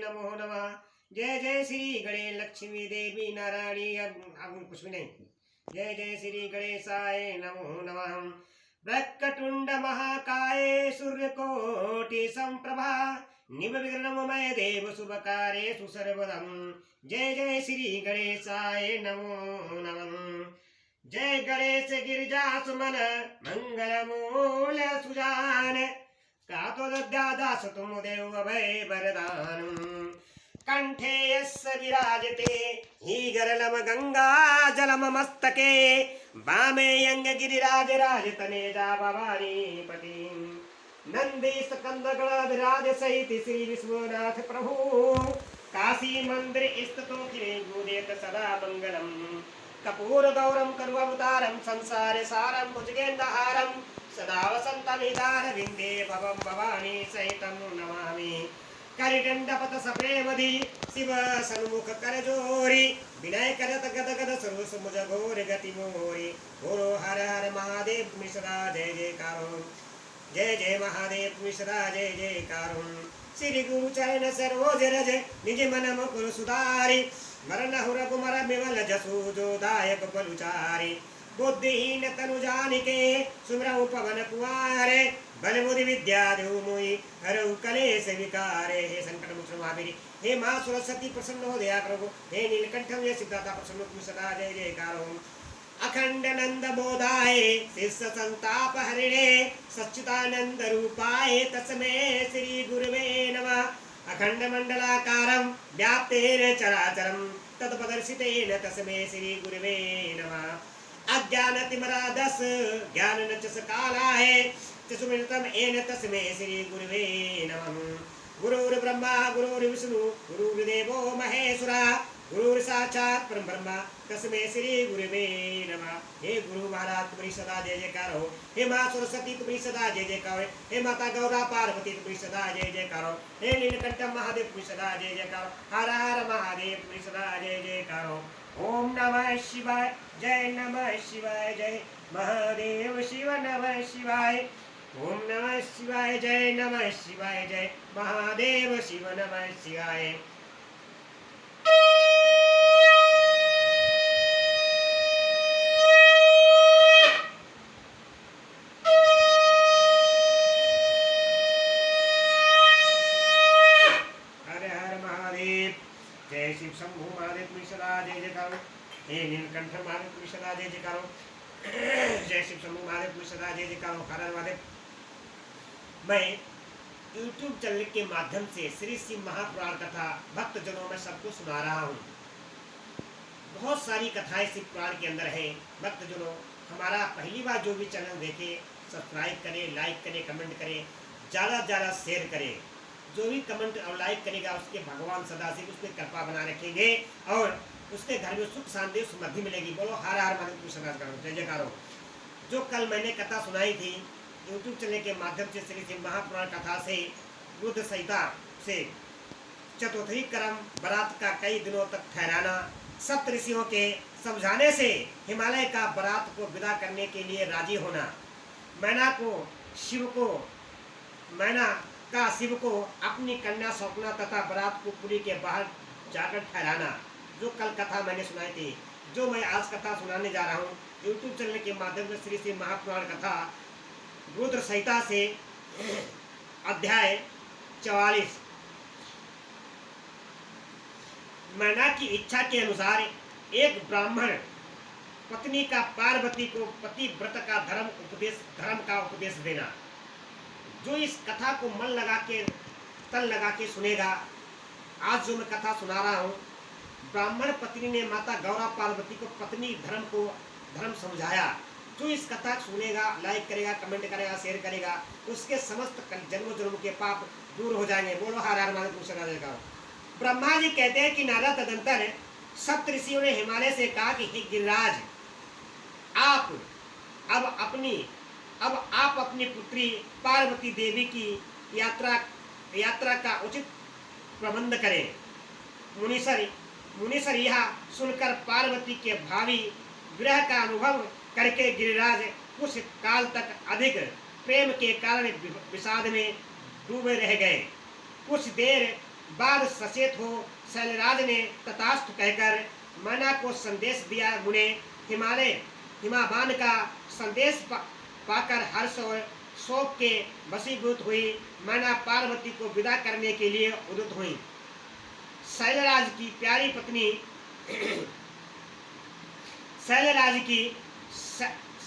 नमो नमः। जय जय श्री गणेश लक्ष्मी देवी नारायणी। अब कुछ भी नहीं। जय जय श्री गणेशाय नमो नमः। वक्रतुंड महाकाय सूर्यकोटि संप्रभा निर्विघ्नमय देव शुभकार्येषु सर्वदं। जय जय श्री गणेशाय नमो नमः। जय गणेश गिरिजा सुमन मंगल मूल सुजान कातो दास तुम देव भय वरदान। कंठे यस्य विराजते ही गरलम गंगा जलम मस्तके वामे यंग गिरिराज राजतने जा भवानी पति। नंदी स्कंद गणाधिराज सहित श्री विश्वनाथ प्रभु काशी मंदिर स्थितो किरे गुदेत सदा मंगलम। कपूर गौरम करुवतारम संसार सारम भुजगेन्द्रहारम सदा वसंतमिदार विंदे भवम भवानी सहितम नमामि। करिदंडपत सप्रेमधि शिव सन्मुख कर जोरी विनय करत गद गद सरोस मुझ घोर गति मोरी। बोलो हर हर महादेव मिश्रा जय जयकारो। जय जय महादेव मिश्रा जय जयकारो। श्री गुरु चरण सरोज रज निज मन मुकुर सुधारी मरण रघुमर विमल जसु जो दायक बलुचारी। बुद्धिहीन तनु जानिके सुमरऊ पवन कुमारे बल बुद्धि विद्या देहु मोहि हरऊ कलेश विकारे। हे संकट मोचन महावीर हे मां सरस्वती प्रसन्न हो दया करो। हे नीलकंठम हे सिद्धाता प्रसन्न तुम सदा जय जयकारो। अखंड नंद बोधाय शिष्य संताप हरिणे सच्चिदानंद रूपाय तस्मै श्री गुरुवे नमः। अखंड मंडलाकारं व्याप्तेन चराचरं तत्पदर्शितेन तस्मै श्री गुरुवे नमः। अज्ञानतिमरादस ज्ञान नचस कालाय चसुमितम एन तस्मै श्री गुरुवे नमः। गुरुर्ब्रह्मा गुरुर्विष्णु गुरुर्देवो महेश्वरा गुरुर् साक्षात् परम ब्रह्म तस्मै श्री गुरुवे नमः। हे गुरु महाराज तुम्हारी सदा जय जयकार हो। हे मां सरस्वती तुम्हारी सदा जय जयकार हो। हे माता गौरा पार्वती तुम्हारी सदा जय जयकार हो। हे नीलकंठ महादेव तुम्हारी सदा जय जयकार हो। हर हर महादेव तुम्हारी सदा जय जयकार हो। ओम नमः शिवाय जय नमः शिवाय जय महादेव शिव नमः शिवाय। ओम नमः शिवाय जय नमः शिवाय जय महादेव शिव नमः शिवाय। जय शिव शंभु महादेव तुम्हारी सदा जय जयकारो। हे नीलकंठ महादेव तुम्हारी सदा जय जयकारो। जय शिव शंभु महादेव तुम्हारी सदा जय जयकारो। हर हर महादेव। मैं YouTube चैनल के माध्यम से श्री शिव महापुराण कथा भक्त जनों में सबको सुना रहा हूँ। बहुत सारी कथाएं शिव पुराण के अंदर है। भक्त जनों हमारा पहली बार जो भी चैनल देखे सब्सक्राइब करें, लाइक करें, कमेंट करें, ज़्यादा से ज़्यादा शेयर करें। जो भी कमेंट और लाइक करेगा उसके भगवान सदा से उसमें कृपा बना रखेंगे और उसके घर में सुख शांति समृद्धि मिलेगी। बोलो हर हर महादेव सदा करो जय जयकारो। जो कल मैंने कथा सुनाई थी यूट्यूब चैनल के माध्यम से श्री शिव महापुराण कथा से रुद्र संहिता से चतुर्थी क्रम बरात का कई दिनों तक ठहराना, सप्त ऋषियों के समझाने से हिमालय का बरात को विदा करने के लिए राजी होना, मैना का शिव को अपनी कन्या सौंपना तथा बरात को पुरी के बाहर जाकर ठहराना, जो कल कथा मैंने सुनाई थी, जो मैं आज कथा सुनाने जा रहा हूँ यूट्यूब चैनल के माध्यम से श्री शिव महापुराण कथा रुद्र संहिता से अध्याय 44। मैना की इच्छा के अनुसार एक ब्राह्मण पत्नी का पार्वती को पतिव्रत का धर्म का उपदेश देना। जो इस कथा को मन लगा के तन लगा के सुनेगा, आज जो मैं कथा सुना रहा हूँ, ब्राह्मण पत्नी ने माता गौरा पार्वती को पत्नी धर्म समझाया। जो इस कथा सुनेगा, लाइक करेगा, कमेंट करेगा, शेयर करेगा, उसके समस्त जन्म के पाप दूर हो जाएंगे। बोलो हर हर महादेव। ब्रह्मा जी कहते हैं कि नारद तदंतर सप्त ऋषियों ने हिमालय से कहा कि हे गिरिराज, अब आप अपनी पुत्री पार्वती देवी की यात्रा का उचित प्रबंध करें। मुनीसर यह सुनकर पार्वती के भावी विरह का अनुभव करके गिरिराज कुछ काल तक अधिक प्रेम के कारण विषाद में डूबे रह गए। कुछ देर बाद सचेत हो शैलराज ने तथास्तु कहकर मैना को संदेश दिया। उन्हें हिमाबान का संदेश पाकर हर्ष और शोक के वशीभूत हुई। मैना पार्वती को विदा करने के लिए उद्युक्त हुई। शैलराज की प्यारी पत्नी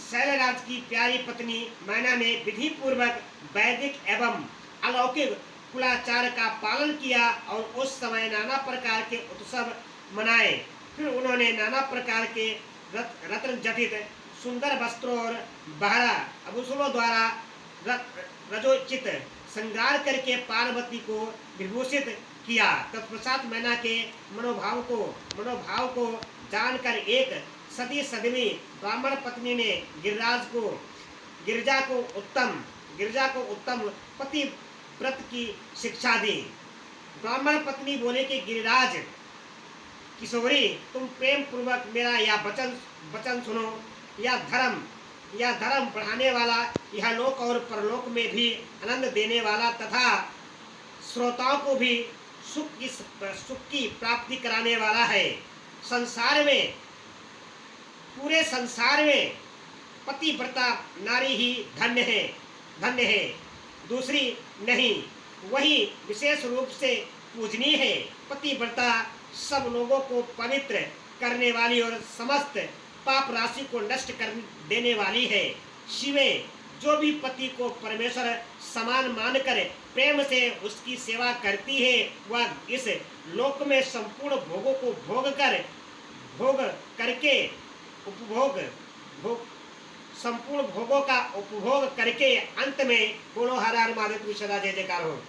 शैलराज की प्यारी पत्नी मैना ने विधि पूर्वक वैदिक एवं अलौकिक कुलाचार का पालन किया और उस समय नाना प्रकार के उत्सव मनाए। फिर उन्होंने नाना प्रकार के रत्न जटित सुंदर वस्त्रों और बहरा आभूषणों द्वारा रजोचित श्रृंगार करके पार्वती को विभूषित किया। तत्पश्चात मैना के मनोभाव को जानकर एक सती सदमी ब्राह्मण पत्नी ने गिरजा को उत्तम पति व्रत की शिक्षा दी। ब्राह्मण पत्नी बोले कि गिरिराज किशोरी, तुम प्रेम पूर्वक मेरा यह वचन सुनो। यह धर्म बढ़ाने वाला, यह लोक और परलोक में भी आनंद देने वाला तथा श्रोताओं को भी सुख की प्राप्ति कराने वाला है। पूरे संसार में पतिव्रता नारी ही धन्य है, दूसरी नहीं। वही विशेष रूप से पूजनीय है। पतिव्रता सब लोगों को पवित्र करने वाली और समस्त पाप राशि को नष्ट कर देने वाली है। शिवे, जो भी पति को परमेश्वर समान मानकर प्रेम से उसकी सेवा करती है, वह इस लोक में संपूर्ण भोगों को संपूर्ण भोगों का उपभोग करके अंत में बोलो हर हर महादेव सदा जय जयकार हो,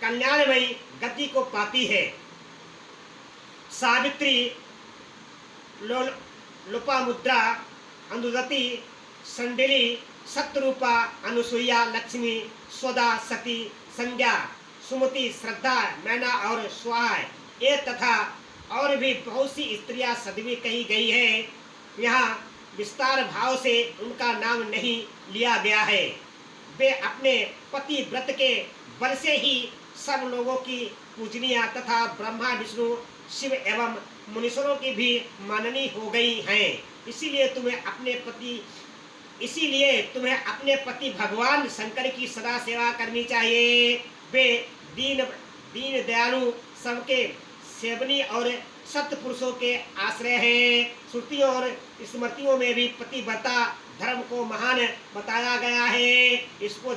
कल्याणमयी गति को पाती है। सावित्री, लोपामुद्रा, अंधुदती, संडिली, सत्यरूपा, अनुसुईया, लक्ष्मी, स्वदा, सती, संज्ञा, सुमति, श्रद्धा, मैना और स्वाहा ये तथा और भी बहुत सी स्त्रियां सदवी कही गई है। यहाँ विस्तार भाव से उनका नाम नहीं लिया गया है। वे अपने पति व्रत के बल से ही सब लोगों की पूजनीय तथा ब्रह्मा, विष्णु, शिव एवं मुनीश्वरों की भी माननीय हो गई हैं। इसीलिए तुम्हें अपने भगवान शंकर की सदा सेवा करनी चाहिए। वे दीन दयालु, सबके सेवनी और सत्य पुरुषों के आश्रय हैं। श्रुतियों और स्मृतियों में भी पतिव्रता धर्म को महान बताया गया है। इसको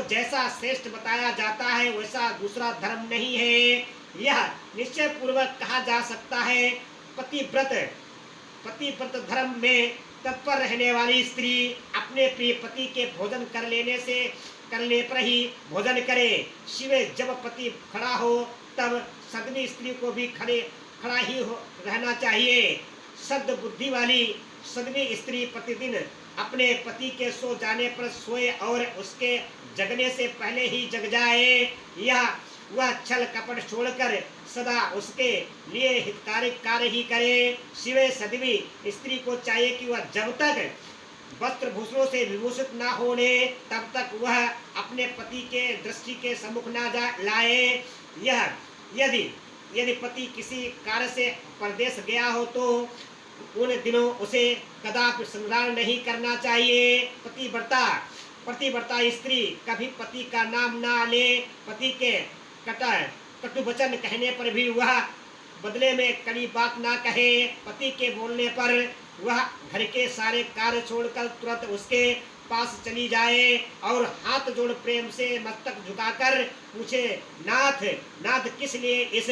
जैसा श्रेष्ठ बताया जाता है वैसा दूसरा धर्म नहीं है। यह निश्चय पूर्वक कहा जा सकता है, पतिव्रत धर्म में तत्पर रहने वाली स्त्री अपने प्रिय पति के भोजन करने पर ही भोजन करे। शिव, जब पति खड़ा हो तब सदमी स्त्री को भी खड़ा ही रहना चाहिए। सद बुद्धि वाली सदमी स्त्री प्रतिदिन अपने पति के सो जाने पर सोए और उसके जगने से पहले ही जग जाए। वह छल कपट छोड़कर सदा उसके लिए हितकारी कार्य ही करे। शिवे सदमी स्त्री को चाहिए कि वह जब तक वस्त्र भूषणों से विभूषित न होने तब तक वह अपने पति के दृष्टि के सम्मुख न लाए। यदि पति किसी कार्य से परदेश गया हो तो उन दिनों उसे कदापि श्रृंगार नहीं करना चाहिए। पतिव्रता स्त्री कभी पति का नाम ना ले। पति के कटु वचन कहने पर भी वह बदले में कड़ी बात ना कहे। पति के बोलने पर वह घर के सारे कार्य छोड़कर तुरंत उसके पास चली जाए और हाथ जोड़ प्रेम से मस्तक झुकाकर पूछे, नाथ किस लिए इस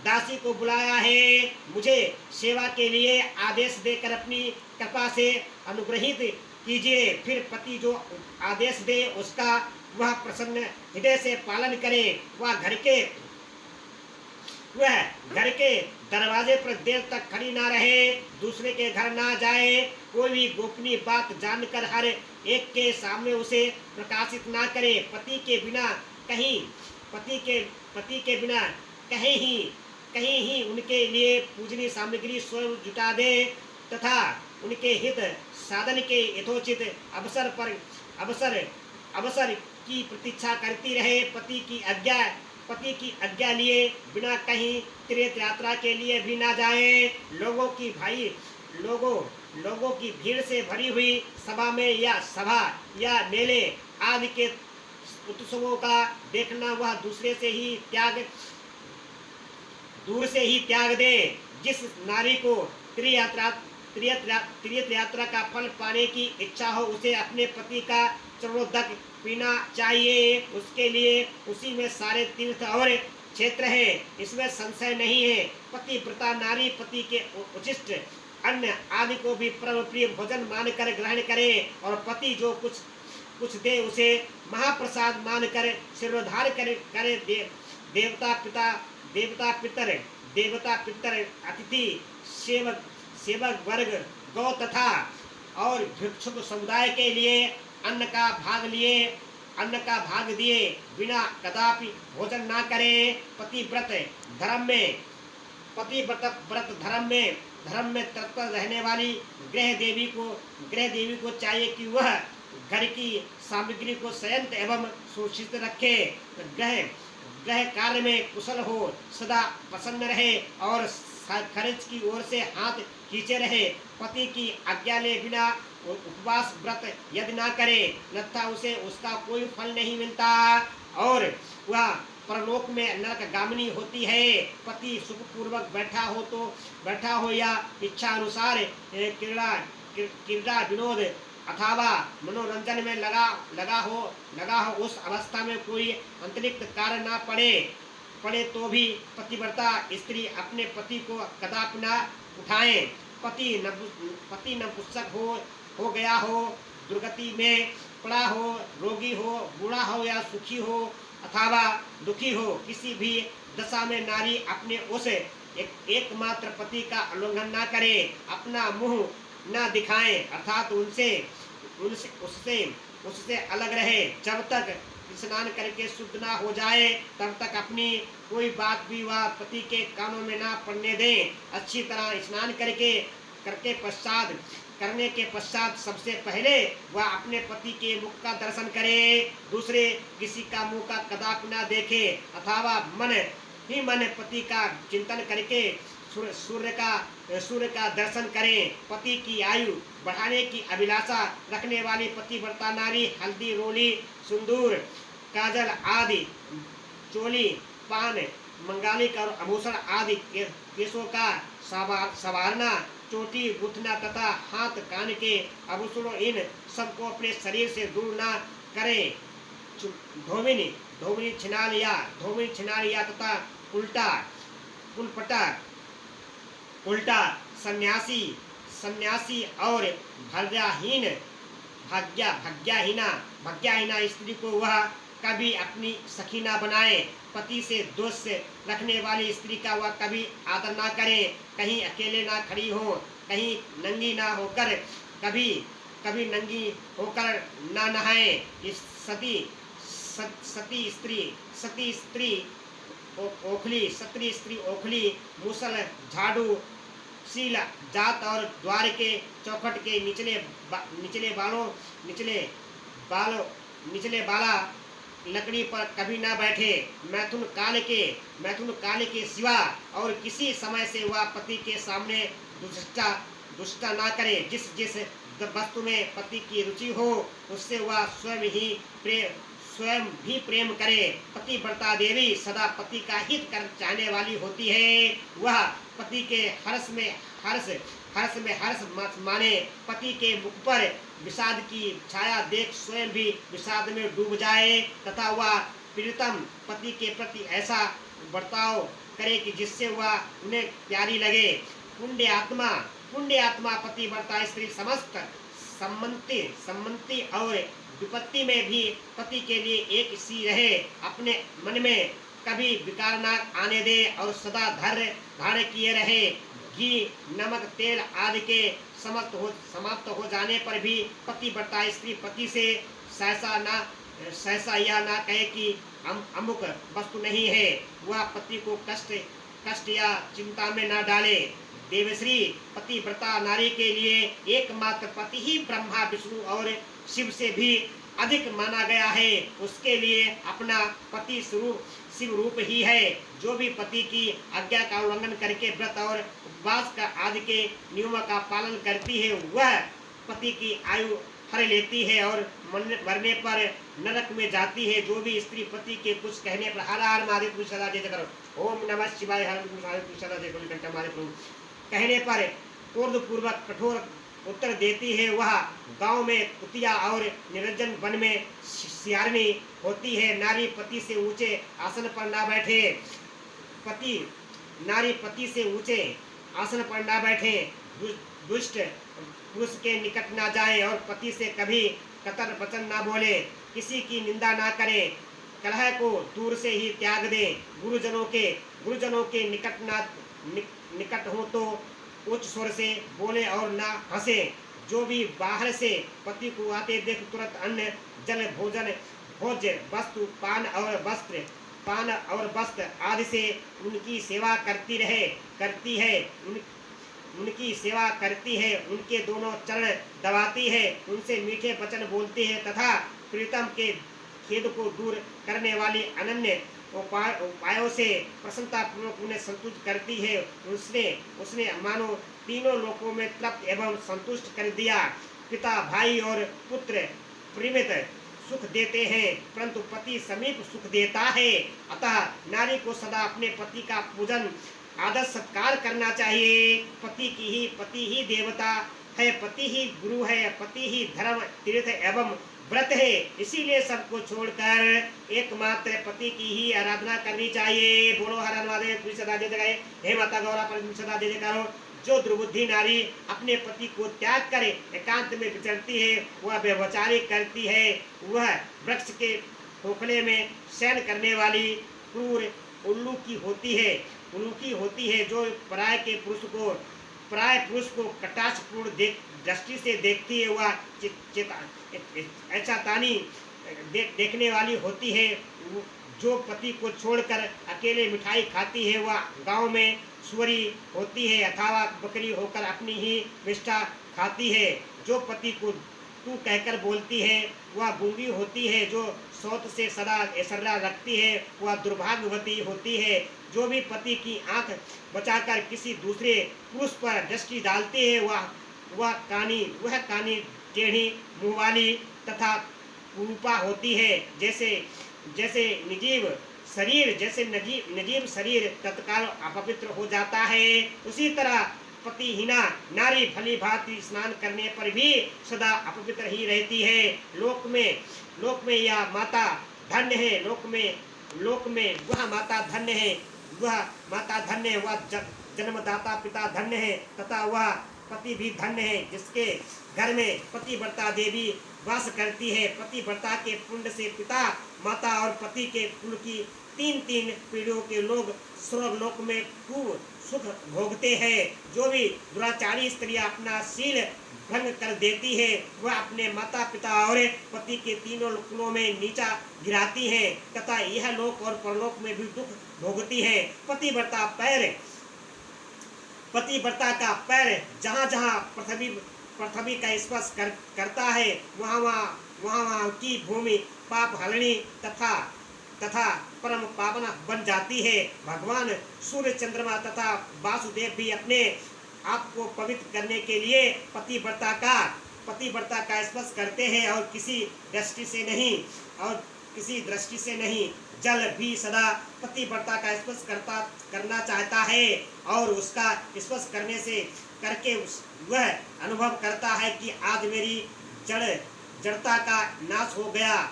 दासी को बुलाया है? मुझे सेवा के लिए आदेश देकर अपनी कृपा से अनुग्रहित कीजिए। फिर पति जो आदेश दे उसका वह प्रसन्न हृदय से पालन करे। वह घर के दरवाजे पर देर तक खड़ी ना रहे, दूसरे के घर ना जाए, कोई भी गोपनीय बात जानकर हर एक के सामने उसे प्रकाशित ना करे। पति के बिना कहीं ही उनके लिए पूजनीय सामग्री स्वयं जुटा दे तथा उनके हित साधन के यथोचित अवसर की प्रतीक्षा करती रहे। पति की पति की आज्ञा लिए बिना कहीं तीर्थ यात्रा के लिए भी ना जाएं। लोगों की भीड़ से भरी हुई सभा में या सभा या मेले आदि के उत्सवों का देखना वह दूर से ही त्याग दे। जिस नारी को तीर्थ यात्रा का फल पाने की इच्छा हो उसे अपने पति का चरणोदक पीना चाहिए। उसके लिए उसी में सारे तीर्थ और क्षेत्र है, इसमें संशय नहीं है। पतिव्रता नारी पति के उचिष्ट अन्न आदि को भी परम प्रिय भोजन मानकर ग्रहण करे और पति जो कुछ दे उसे महाप्रसाद मानकर सिरोधार करे। देवता पितर अतिथि सेवक वर्ग गौ तथा और भिक्षुक समुदाय के लिए अन्न का भाग दिए बिना कदापि भोजन ना करे। पतिव्रत धर्म में तत्पर रहने वाली गृह देवी को चाहिए कि वह घर की सामग्री को संयंत्र एवं सुरक्षित रखे। ग्रह कार्य में कुशल हो, सदा प्रसन्न रहे और खर्च की ओर से हाथ खींचे रहे। पति की आज्ञा ले बिना उपवास व्रत यदि ना करे तथा उसे उसका कोई फल नहीं मिलता और वह परलोक में नरकगामिनी होती है। पति सुखपूर्वक बैठा हो या इच्छा अनुसार क्रीड़ा विनोद अथवा मनोरंजन में लगा हो उस अवस्था में कोई अतिरिक्त कार्य ना पड़े तो भी पतिव्रता स्त्री अपने पति को कदापि न उठाए। पति नपुंसक हो गया हो, दुर्गति में पड़ा हो, रोगी हो, बूढ़ा हो या सुखी हो अथवा दुखी हो, किसी भी दशा में नारी अपने उस एकमात्र पति का उल्लंघन न करे, अपना मुंह न दिखाए अर्थात उससे अलग रहे। जब तक स्नान करके शुद्ध ना हो जाए तब तक अपनी कोई बात भी वह पति के कानों में ना पड़ने दें। अच्छी तरह स्नान करने के पश्चात सबसे पहले वह अपने पति के मुख का दर्शन करे, दूसरे किसी का मुख का कदापि ना देखे अथवा मन ही मन पति का चिंतन करके सूर्य का दर्शन करें। पति की आयु बढ़ाने की अभिलाषा रखने वाली पतिव्रता नारी हल्दी, रोली, सिंदूर, काजल आदि, चोली, पान, मंगालिक और आभूषण आदि केशों का संवारना, चोटी गुथना तथा हाथ कान के आभूषणों इन सबको अपने शरीर से दूर न करे। धोबिनी छिनालिया तथा उल्टा सन्यासी और भाग्यहीना स्त्री को वह कभी अपनी सखी न बनाए। पति से दोष रखने वाली स्त्री का वह कभी आदर ना करे, कहीं अकेले ना खड़ी हो, कहीं नंगी ना होकर कभी नंगी होकर ना नहाए। सती स्त्री ओखली, मुसल, झाड़ू, सील, जात और द्वार के चौखट के निचले बाला लकड़ी पर कभी ना बैठे। मैथुन काल के सिवा और किसी समय से वह पति के सामने दुष्टा ना करे। जिस वस्तु में पति की रुचि हो उससे वह स्वयं भी प्रेम करे। पतिव्रता देवी सदा पति का हित कर चाहने वाली होती है। वह पति के हर्ष में हर्ष माने। पति के मुख पर विषाद की छाया देख स्वयं भी विषाद में डूब जाए तथा वह प्रीतम पति के प्रति ऐसा बर्ताव करे कि जिससे वह उन्हें प्यारी लगे। पुण्य आत्मा पतिव्रता स्त्री समस्त सम्मति और विपत्ति में भी पति के लिए एक सी रहे, अपने मन में कभी विकार न आने दे और सदा धार्य किए रहे। घी, नमक, तेल आदि के समाप्त हो जाने पर भी पतिव्रता स्त्री पति से सहसा यह ना कहे कि अमुक वस्तु नहीं है। वह पति को कष्ट या चिंता में न डाले। देवश्री पतिव्रता नारी के लिए एकमात्र पति ही ब्रह्मा, विष्णु और शिव से भी अधिक माना गया है। उसके लिए अपना पति शिव रूप ही है। जो भी पति की आज्ञा का उल्लंघन करके व्रत और उपवास का आदि के नियमों का पालन करती है, वह पति की आयु हर लेती है और मरने पर नरक में जाती है। जो भी स्त्री पति के कुछ कहने पर हर हर महादेव कुछ सदा जय करो, ओम नमः शिवाय, हर कुछ सदा जय करो कहने पर क्रोध पूर्वक कठोर उत्तर देती है, वह गांव में कुतिया और निरंजन वन में सियारनी होती है। नारी पति से ऊंचे आसन पर ना बैठे, नारी पति से ऊंचे आसन पर ना बैठे, दुष्ट पुरुष के निकट ना जाए और पति से कभी कतर वचन ना बोले, किसी की निंदा ना करे, कलह को दूर से ही त्याग दे, गुरुजनों के निकट हो तो उच्च स्वर से बोले और ना हंसे। जो भी बाहर से पति को आते देख तुरंत अन्न जल भोज्य वस्तु पान और वस्त्र आदि से उनकी सेवा करती है, उनके दोनों चरण दबाती है, उनसे मीठे वचन बोलती है तथा प्रीतम के खेद को दूर करने वाली अनन्य उपायों से प्रसन्नता पूर्वक उन्हें संतुष्ट करती है। उसने मानो तीनों लोकों में तृप्त एवं संतुष्ट कर दिया। पिता, भाई और पुत्र परिमित सुख देते हैं, परंतु पति समीप सुख देता है। अतः नारी को सदा अपने पति का पूजन आदर सत्कार करना चाहिए। पति ही देवता है, पति ही गुरु है, पति ही धर्म तीर्थ एवं व्रत है। इसीलिए सबको छोड़कर एकमात्र पति की ही आराधना करनी चाहिए। बोलो हर हर महादेव, सदा जय जय। हे माता गौरा पर सदा जय जयकार। जो दुर्बुद्धि नारी अपने पति को त्याग कर एकांत में विचरती है, वह व्यभिचारी करती है, वह वृक्ष के खोखले में शयन करने वाली क्रूर उल्लू की होती है। जो पराय पुरुष को कटाक्षपूर्ण दृष्टि से देखती है, वह तानी देखने वाली होती है। जो पति को छोड़कर अकेले मिठाई खाती है, वह गांव में सुअरी होती है अथवा बकरी होकर अपनी ही निष्ठा खाती है। जो पति को तू कहकर बोलती है, वह गूंगी होती है। जो सौत से सदा ऐश्वर्य रखती है, वह दुर्भाग्यवती होती है। जो भी पति की आंख बचाकर किसी दूसरे पुरुष पर दृष्टि डालती है, वह कानी टेढ़ी मुँह वाली तथा कुरूपा होती है। जैसे नजीब शरीर तत्काल अपवित्र हो जाता है, उसी तरह पतिहीना नारी भली भांति स्नान करने पर भी सदा अपवित्र ही रहती है। लोक में यह माता धन्य है, लोक में वह माता धन्य है, वह जन्मदाता पिता धन्य है तथा वह पति भी धन्य है, जिसके घर में पतिव्रता देवी वास करती है। पतिव्रता के पुण्य से पिता, माता और पति के कुल की 3 पीढ़ियों के लोग स्वर्गलोक में खूब सुख भोगते हैं। जो भी दुराचारी स्त्रियां अपना शील भंग कर देती है, वह अपने माता पिता और पति के तीनों कुलों में नीचा गिराती है तथा यह लोक और परलोक में भी दुख भोगती है। पतिव्रता का पैर जहाँ पृथ्वी का स्पर्श करता है, वहाँ की भूमि पाप हरणी तथा परम पावन बन जाती है। भगवान सूर्य, चंद्रमा तथा वासुदेव भी अपने आप को पवित्र करने के लिए पतिव्रता का स्पर्श करते हैं और किसी दृष्टि से नहीं। जल भी सदा पतिव्रता का स्पर्श करना चाहता है और उसका स्पर्श करके वह अनुभव करता है कि आज मेरी जड़ता का नाश हो गया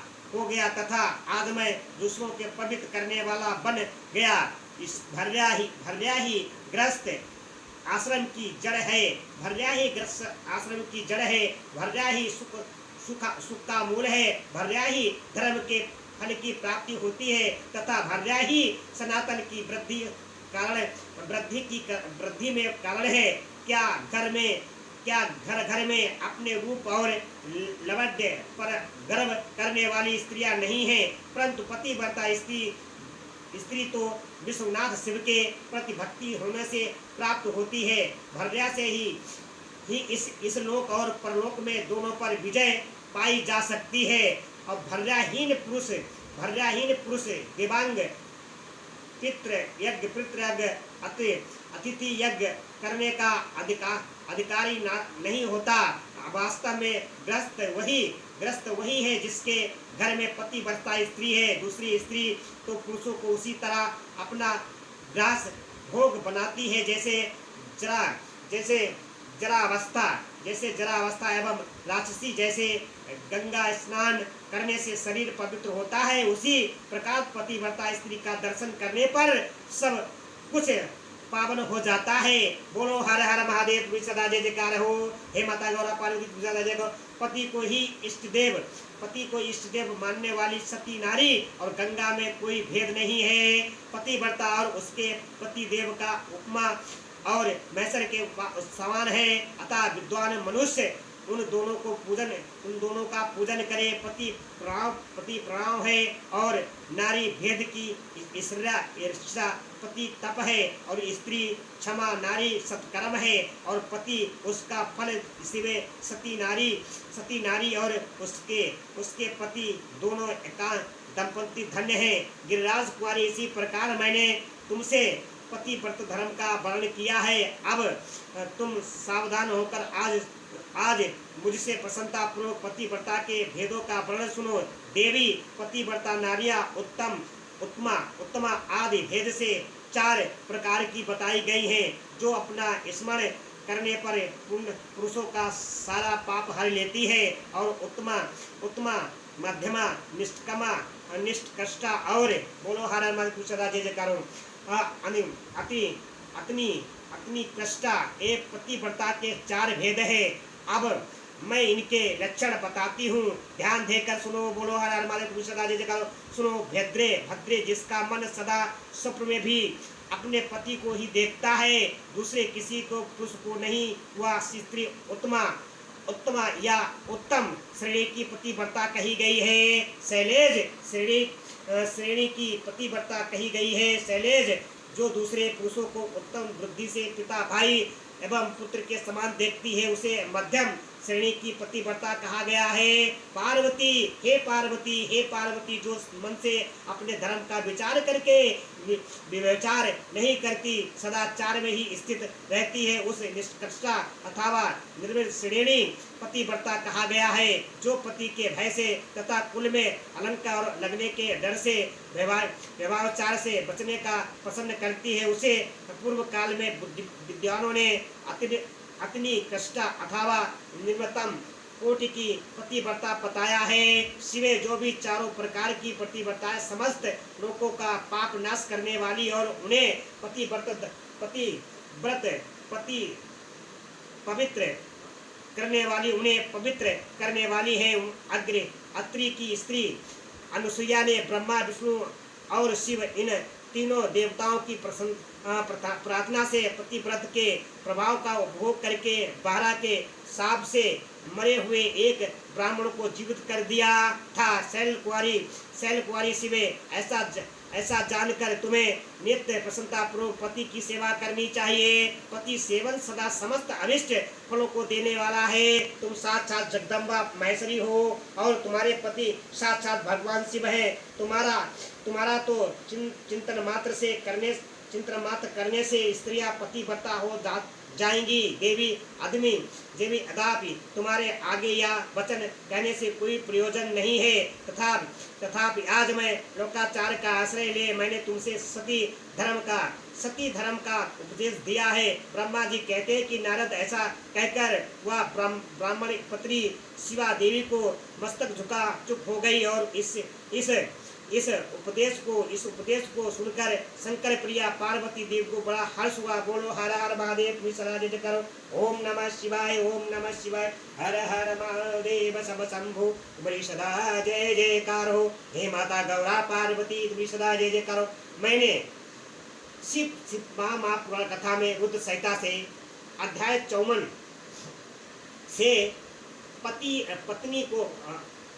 तथा आज मैं दूसरों के पवित्र करने वाला बन गया। इस भर्या ही ग्रस्त आश्रम की जड़ है, भर्या ही सुख का मूल है, भर्या ही धर्म के फल की प्राप्ति होती है तथा भर्या ही सनातन की वृद्धि में कारण है। क्या घर में अपने रूप और लावण्य पर गर्व करने वाली स्त्रियां नहीं हैं, परंतु पतिव्रता स्त्री तो विश्वनाथ शिव के प्रति भक्ति होने से प्राप्त होती है। भर्या से ही इस लोक और परलोक में दोनों पर विजय पाई जा सकती है। और भर्याहीन पुरुष पितृ यज्ञ अतिथि यज्ञ करने का अधिकारी नहीं होता। वास्तव में ग्रस्त वही है जिसके घर में पति वर्ता स्त्री है। दूसरी स्त्री तो पुरुषों को उसी तरह अपना ग्रास भोग बनाती है जैसे जरावस्था एवं राक्षसी जैसे गंगा स्नान करने से शरीर पवित्र होता है, उसी प्रकार पतिव्रता स्त्री का दर्शन करने पर सब कुछ पावन हो जाता है। बोलो हर हर महादेव, तुम सदा जय जयकार हो। हे माता गौरा पार्वती सदा जय। पति को इष्ट देव मानने वाली सती नारी और गंगा में कोई भेद नहीं है। पतिव्रता और उसके पति देव का उपमा और मैसर के समान है। अतः विद्वान मनुष्य उन दोनों का पूजन करे। पति प्रणाम है और नारी भेद की ईर्ष्या, पति तप है और स्त्री क्षमा, नारी सत्कर्म है और पति उसका फल। शिवे सती नारी और उसके पति दोनों एकांत दंपति धन्य है। गिरिराज कुमारी, इसी प्रकार मैंने तुमसे पतिव्रत धर्म का वर्णन किया है। अब तुम सावधान होकर आज मुझसे प्रसन्नता पूर्वक पतिव्रता के भेदों का वर्णन सुनो। देवी पतिव्रता नारियां उत्तमा आदि भेद से 4 प्रकार की बताई गई हैं, जो अपना स्मरण करने पर पुरुषों का सारा पाप हर लेती है। और उत्तमा मध्यमा निष्कष्टा और बोलो हर हर सदा जय जयकार अग्नि कष्टा ये पतिव्रता के 4 भेद है। अब मैं इनके लक्षण बताती हूँ, ध्यान देकर सुनो। बोलो हर हर महादेव सदा जय जयकार। सुनो। भद्रे जिसका मन सदा स्वप्न में भी अपने पति को ही देखता है, दूसरे किसी को पुरुष को नहीं, वह स्त्री उत्तमा या उत्तम श्रेणी की पतिव्रता कही गई है। शैलेज श्रेणी की पतिव्रता कही गई है। शैलेज जो दूसरे पुरुषों को उत्तम बुद्धि से पिता, भाई एवं पुत्र के समान देखती है, उसे मध्यम श्रेणी की पतिव्रता कहा गया है। हे पार्वती जो मन से अपने धर्म का विचार करके विचार नहीं करती, सदाचार में ही स्थित रहती है, उस निष्कर्षा अथवा निर्मल श्रेणी पतिव्रता कहा गया है। जो पति के भय से तथा कुल में अलंकार लगने के डर से व्यवहार से बचने का पसंद करती है, उसे पूर्व काल में विद्वानों ने अग्नि कष्टा अथवा निम्नतम कोटि की पतिव्रता बताया है। शिवे जो भी 4 प्रकार की पतिव्रता समस्त लोगों का पाप नाश करने वाली और उन्हें पवित्र करने वाली है। अत्रि की स्त्री अनुसुईया ने ब्रह्मा, विष्णु और शिव इन तीनों देवताओं की प्रार्थना से पतिव्रत के प्रभाव का उपभोग करके बारह के साप से मरे हुए एक ब्राह्मण को जीवित कर दिया था। शैल कुंवारी शिवे, ऐसा जानकर तुम्हें नित्य प्रसन्नता पूर्वक पति की सेवा करनी चाहिए। पति सेवन सदा समस्त अनिष्ट फलों को देने वाला है। तुम साक्षात जगदम्बा महेश्वरी हो और तुम्हारे पति साक्षात भगवान शिव है। तुम्हारा तो चिंतन मात्र करने से स्त्रियां पतिव्रता हो जाएंगी। देवी अदापि तुम्हारे आगे या वचन कहने से कोई प्रयोजन नहीं है। तथापि आज मैं लोकाचार का आश्रय ले मैंने तुमसे सती धर्म का उपदेश दिया है। ब्रह्मा जी कहते हैं कि नारद ऐसा कहकर वह ब्राह्मण पत्री शिवा देवी को मस्तक झुका चुप हो गई और इस उपदेश को सुनकर शंकर प्रिया पार्वती देव को बड़ा हर्ष हुआ। बोलो हर हर महादेव सदा जय करो। ओम नमः शिवाय, ओम नमः शिवाय, हर हर महादेव सब शंभु, तुम्हारी सदा जय जयकार हो। हे माता गौरा पार्वती तुम्हारी सदा जय जयकार हो। मैंने शिव महापुराण कथा में रुद्र संहिता से अध्याय 54 से पत्नी को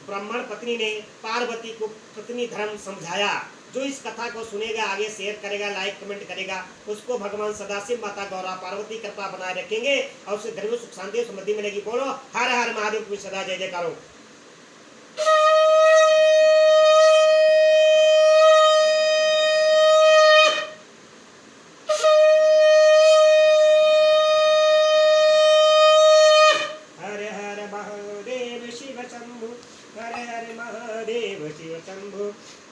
ब्राह्मण पत्नी ने पार्वती को पत्नी धर्म समझाया। जो इस कथा को सुनेगा, आगे शेयर करेगा, लाइक कमेंट करेगा, उसको भगवान सदाशिव माता गौरा पार्वती कृपा बनाए रखेंगे और उसे घर में सुख शांति समृद्धि मिलेगी। बोलो हर हर महादेव की सदा जय जयकार हो।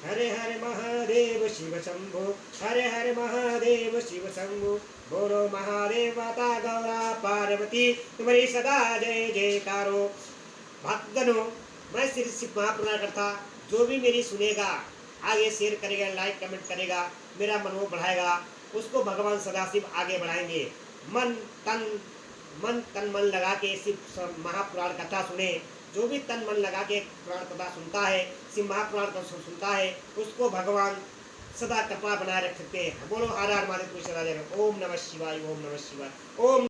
हरे हरे महादेव शिव शंभो, हरे हरे महादेव शिव शंभो। बोलो महादेव माता गौरा पार्वती तुम्हारी सदा जय जयकारो। भक्तगणों, मैं श्री शिव महापुराण करता, जो भी मेरी सुनेगा, आगे शेयर करेगा, लाइक कमेंट करेगा, मेरा मनोबल बढ़ाएगा, उसको भगवान सदाशिव आगे बढ़ाएंगे। मन तन मन लगा के शिव महापुराण कथा सुने। जो भी तन मन लगा के पुराण कथा सुनता है, शिव महापुराण कथा सुनता है, उसको भगवान सदा कृपा बनाए रख सकते हैं। बोलो हर हर महादेव। ओम नमः शिवाय, ओम नमः शिवाय, ओम।